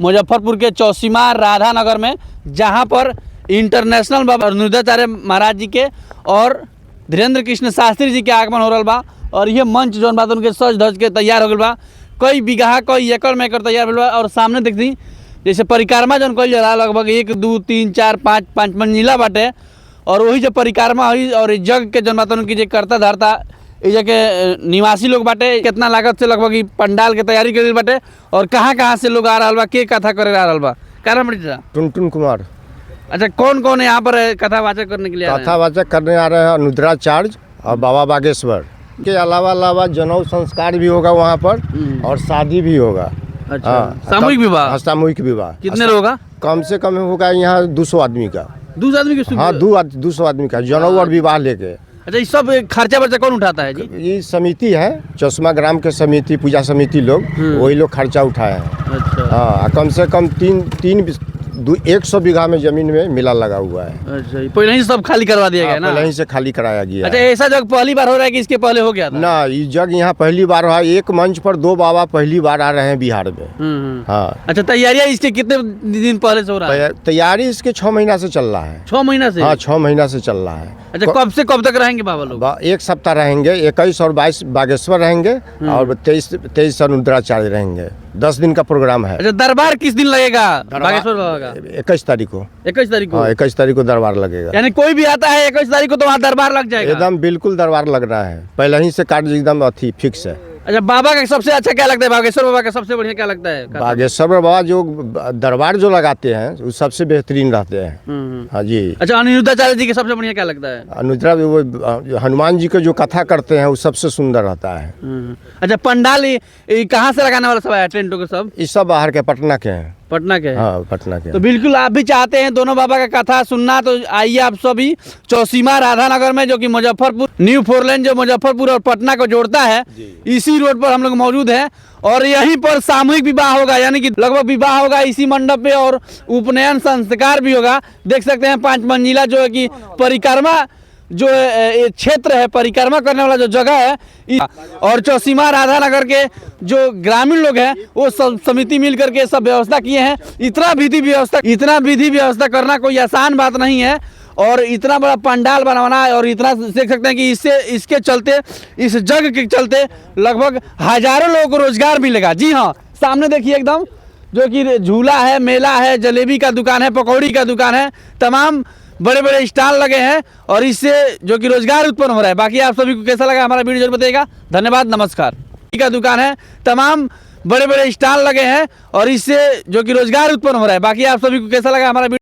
मुजफ्फरपुर के चौसीमा राधा नगर में, जहां पर इंटरनेशनल बाबा अनुरुद्धाचार्य महाराज जी के और धीरेन्द्र कृष्ण शास्त्री जी के आगमन हो रहा बा। और ये मंच जौन बात उनके सज धज के तैयार हो गल बा। कई बीघा कई एकड़ में एकर तैयार बा। और सामने देखती जैसे परिक्रमा जौन कइल जाला लगभग 1 2 3 4 5 मंजिला बाटे। और वही जो परिक्रमा हुई और जग के जौन बात उनकी जो करता धरता ये के निवासी लोग बाटे, कितना लागत से लगभग ई पंडाल के तैयारी कर बाटे और कहाँ से लोग आ रहा बा, के कथा करे आ रहा बा। टुनटुन कुमार। अच्छा, कौन कौन यहाँ पर कथावाचक करने के लिए कथावाचक करने आ रहे हैं? अनुरुद्धाचार्य और बाबा बागेश्वर के अलावा जनेऊ संस्कार भी होगा वहाँ पर और शादी भी होगा। अच्छा, सामूहिक विवाह? सामूहिक विवाह। कितने लोग होगा? कम से कम होगा यहाँ 200 आदमी का। 200 आदमी के? हाँ, 200 आदमी का जनेऊ और विवाह लेके। अच्छा, ये सब खर्चा वर्चा कौन उठाता है जी? ये समिति है, चौसमा ग्राम के समिति, पूजा समिति लोग, वही लोग खर्चा उठाए हैं। अच्छा। हाँ, कम से कम 100 बीघा में जमीन में मेला लगा हुआ है। अच्छा, पहले ही सब खाली करवा दिया गया ना? पहले ही से खाली कराया गया। अच्छा, ऐसा जग पहली बार हो रहा है कि इसके पहले हो गया था? ना, ये जग यहाँ पहली बार हुआ। एक मंच पर 2 बाबा पहली बार आ रहे हैं बिहार में। हाँ। अच्छा, तैयारियां इसके कितने दिन पहले से हो रहा है? तैयारी इसके 6 महीना से चल रहा है। 6 महीना से? हाँ, 6 महीना से चल रहा है। अच्छा, कब से कब तक रहेंगे बाबा लोग? 1 सप्ताह रहेंगे। 21 और 22 बागेश्वर रहेंगे और 23 अनुरुद्धाचार्य रहेंगे। 10 दिन का प्रोग्राम है। अच्छा, दरबार किस दिन लगेगा बागेश्वर बाबा का? 21 तारीख को। 21 तारीख को? हाँ, 21 तारीख को दरबार लगेगा। यानी कोई भी आता है 21 तारीख को तो वहाँ दरबार लग जाएगा? एकदम बिल्कुल दरबार लग रहा है। पहले ही से कार्ड एकदम अथी फिक्स है। अच्छा, बाबा का सबसे अच्छा क्या लगता है? बागेश्वर बाबा का सबसे बढ़िया क्या लगता है? बागेश्वर बाबा जो दरबार जो लगाते हैं वो सबसे बेहतरीन रहते हैं। हाँ जी। अच्छा, अनुरुद्धाचार्य जी के सबसे बढ़िया क्या लगता है? वो हनुमान जी का जो कथा करते हैं वो सबसे सुंदर रहता है। अच्छा, पंडाल कहाँ से लगाने वाला सब है? टेंटों के सब? ये सब बाहर के, पटना के हैं। पटना के? हाँ, पटना के। तो बिल्कुल आप भी चाहते हैं दोनों बाबा का कथा सुनना, तो आइए आप सभी चौसीमा राधा नगर में, जो कि मुजफ्फरपुर न्यू 4 लेन जो मुजफ्फरपुर और पटना को जोड़ता है, इसी रोड पर हम लोग मौजूद हैं। और यहीं पर सामूहिक विवाह होगा, यानी कि लगभग विवाह होगा इसी मंडप पे और उपनयन संस्कार भी होगा। देख सकते हैं 5 मंजिला जो है कि परिक्रमा जो क्षेत्र है, परिक्रमा करने वाला जो जगह है। और चौसीमा राधा नगर के जो ग्रामीण लोग हैं वो सब समिति मिल करके सब व्यवस्था किए हैं। इतना विधि व्यवस्था करना कोई आसान बात नहीं है। और इतना बड़ा पंडाल बनवाना है और इतना देख सकते हैं कि इसके चलते, इस जग के चलते लगभग हजारों लोगों को रोजगार मिलेगा। जी हाँ, सामने देखिए एकदम जो कि झूला है, मेला है, जलेबी का दुकान है, पकौड़ी का दुकान है, तमाम बड़े बड़े स्टॉल लगे हैं और इससे जो कि रोजगार उत्पन्न हो रहा है। बाकी आप सभी को कैसा लगा हमारा वीडियो जरूर बताइएगा। धन्यवाद, नमस्कार। का दुकान है, तमाम बड़े बड़े स्टॉल लगे हैं और इससे जो कि रोजगार उत्पन्न हो रहा है। बाकी आप सभी को कैसा लगा हमारा